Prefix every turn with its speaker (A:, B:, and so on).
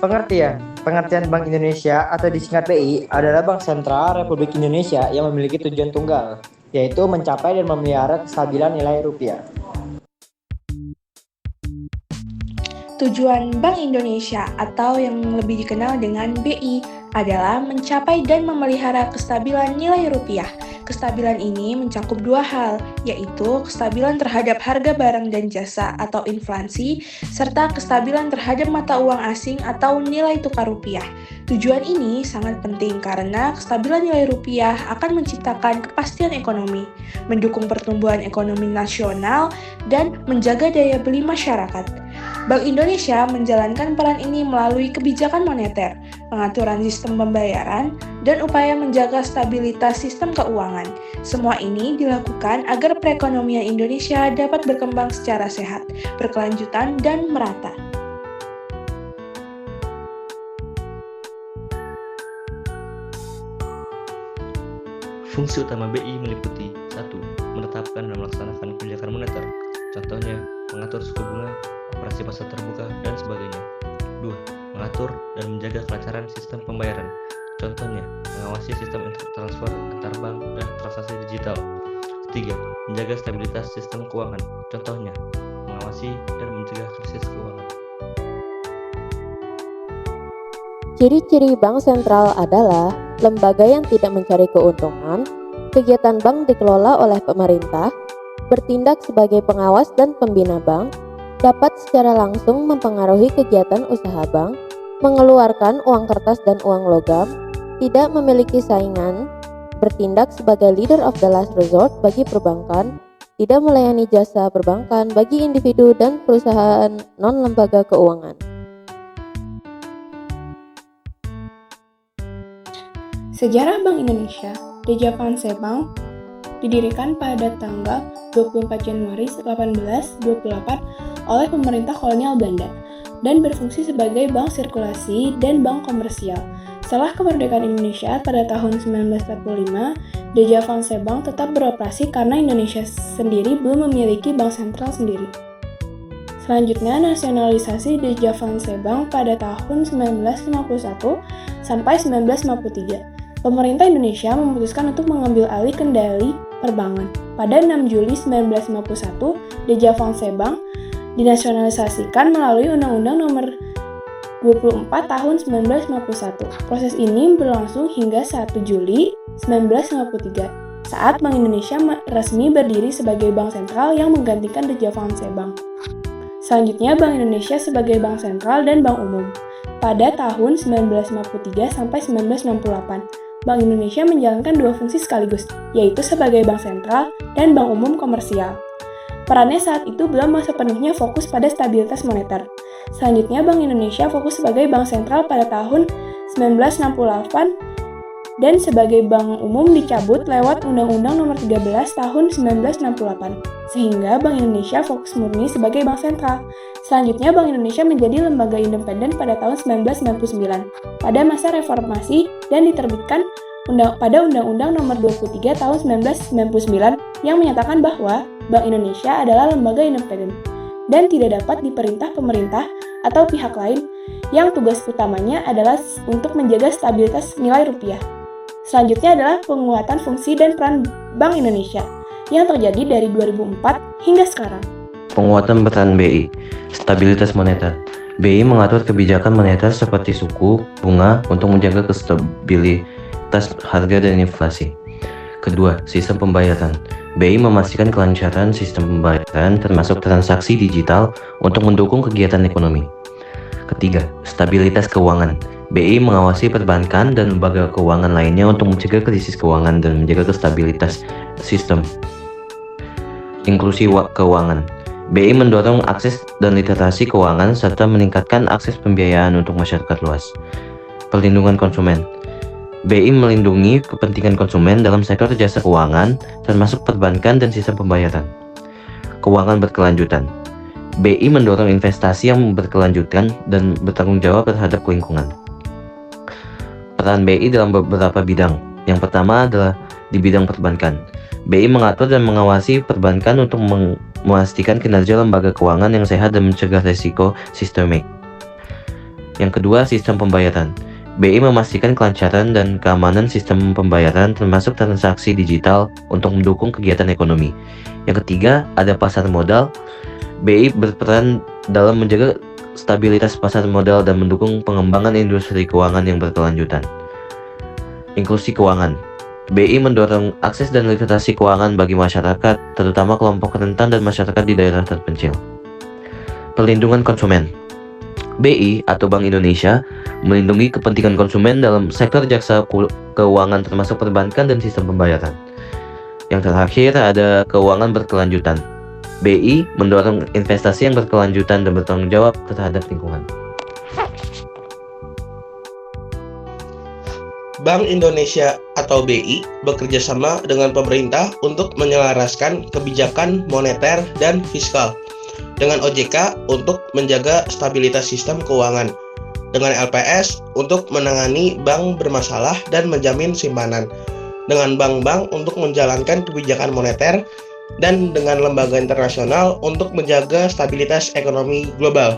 A: Pengertian Bank Indonesia atau disingkat BI adalah Bank Sentral Republik Indonesia yang memiliki tujuan tunggal, yaitu mencapai dan memelihara kestabilan nilai rupiah.
B: Tujuan Bank Indonesia atau yang lebih dikenal dengan BI adalah mencapai dan memelihara kestabilan nilai rupiah. Kestabilan ini mencakup dua hal, yaitu kestabilan terhadap harga barang dan jasa atau inflasi, serta kestabilan terhadap mata uang asing atau nilai tukar rupiah. Tujuan ini sangat penting karena kestabilan nilai rupiah akan menciptakan kepastian ekonomi, mendukung pertumbuhan ekonomi nasional, dan menjaga daya beli masyarakat. Bank Indonesia menjalankan peran ini melalui kebijakan moneter, pengaturan sistem pembayaran, dan upaya menjaga stabilitas sistem keuangan. Semua ini dilakukan agar perekonomian Indonesia dapat berkembang secara sehat, berkelanjutan, dan merata.
C: Fungsi utama BI meliputi 1. Menetapkan dan melaksanakan kebijakan moneter, contohnya mengatur suku bunga, operasi pasar terbuka, dan sebagainya. 2. Mengatur dan menjaga kelancaran sistem pembayaran, contohnya mengawasi sistem transfer antar bank dan transaksi digital. 3. Menjaga stabilitas sistem keuangan, contohnya mengawasi dan mencegah krisis keuangan.
D: Ciri-ciri bank sentral adalah lembaga yang tidak mencari keuntungan, kegiatan bank dikelola oleh pemerintah, bertindak sebagai pengawas dan pembina bank, dapat secara langsung mempengaruhi kegiatan usaha bank, mengeluarkan uang kertas dan uang logam, tidak memiliki saingan, bertindak sebagai leader of the last resort bagi perbankan, tidak melayani jasa perbankan bagi individu dan perusahaan non-lembaga keuangan.
B: Sejarah Bank Indonesia, Dejavansebang, didirikan pada tanggal 24 Januari 1828 oleh pemerintah kolonial Belanda dan berfungsi sebagai bank sirkulasi dan bank komersial. Setelah kemerdekaan Indonesia pada tahun 1945, Dejavansebang tetap beroperasi karena Indonesia sendiri belum memiliki bank sentral sendiri. Selanjutnya, nasionalisasi Dejavansebang pada tahun 1951 sampai 1953. Pemerintah Indonesia memutuskan untuk mengambil alih kendali perbankan. Pada 6 Juli 1951, Dejavansebang dinasionalisasikan melalui Undang-Undang Nomor 24 Tahun 1951. Proses ini berlangsung hingga 1 Juli 1953, saat Bank Indonesia resmi berdiri sebagai bank sentral yang menggantikan Dejavansebang. Selanjutnya, Bank Indonesia sebagai bank sentral dan bank umum. Pada tahun 1953 sampai 1968, Bank Indonesia menjalankan dua fungsi sekaligus, yaitu sebagai bank sentral dan bank umum komersial. Perannya saat itu belum sepenuhnya fokus pada stabilitas moneter. Selanjutnya, Bank Indonesia fokus sebagai bank sentral pada tahun 1968 dan sebagai bank umum dicabut lewat Undang-Undang Nomor 13 Tahun 1968, sehingga Bank Indonesia fokus murni sebagai bank sentral. Selanjutnya, Bank Indonesia menjadi lembaga independen pada tahun 1999 pada masa reformasi dan diterbitkan pada Undang-Undang Nomor 23 Tahun 1999 yang menyatakan bahwa Bank Indonesia adalah lembaga independen dan tidak dapat diperintah pemerintah atau pihak lain yang tugas utamanya adalah untuk menjaga stabilitas nilai rupiah. Selanjutnya adalah penguatan fungsi dan peran Bank Indonesia yang terjadi dari 2004 hingga sekarang.
E: Penguatan peran BI, stabilitas moneter. BI mengatur kebijakan moneter seperti suku bunga untuk menjaga stabilitas harga dan inflasi. Kedua, sistem pembayaran. BI memastikan kelancaran sistem pembayaran termasuk transaksi digital untuk mendukung kegiatan ekonomi. Ketiga, stabilitas keuangan. BI mengawasi perbankan dan lembaga keuangan lainnya untuk mencegah krisis keuangan dan menjaga stabilitas sistem. Inklusi keuangan. BI mendorong akses dan literasi keuangan serta meningkatkan akses pembiayaan untuk masyarakat luas. Perlindungan konsumen. BI melindungi kepentingan konsumen dalam sektor jasa keuangan, termasuk perbankan dan sistem pembayaran. Keuangan berkelanjutan. BI mendorong investasi yang berkelanjutan dan bertanggung jawab terhadap lingkungan. Peran BI dalam beberapa bidang. Yang pertama adalah di bidang perbankan. BI mengatur dan mengawasi perbankan untuk memastikan kinerja lembaga keuangan yang sehat dan mencegah risiko sistemik. Yang kedua, sistem pembayaran. BI memastikan kelancaran dan keamanan sistem pembayaran termasuk transaksi digital untuk mendukung kegiatan ekonomi. Yang ketiga, ada pasar modal. BI berperan dalam menjaga stabilitas pasar modal dan mendukung pengembangan industri keuangan yang berkelanjutan. Inklusi keuangan. BI mendorong akses dan literasi keuangan bagi masyarakat, terutama kelompok rentan dan masyarakat di daerah terpencil. Perlindungan konsumen. BI atau Bank Indonesia melindungi kepentingan konsumen dalam sektor jasa keuangan termasuk perbankan dan sistem pembayaran. Yang terakhir ada keuangan berkelanjutan. BI mendorong investasi yang berkelanjutan dan bertanggung jawab terhadap lingkungan.
F: Bank Indonesia atau BI bekerja sama dengan pemerintah untuk menyelaraskan kebijakan moneter dan fiskal, dengan OJK untuk menjaga stabilitas sistem keuangan, dengan LPS untuk menangani bank bermasalah dan menjamin simpanan, dengan bank-bank untuk menjalankan kebijakan moneter, dan dengan lembaga internasional untuk menjaga stabilitas ekonomi global.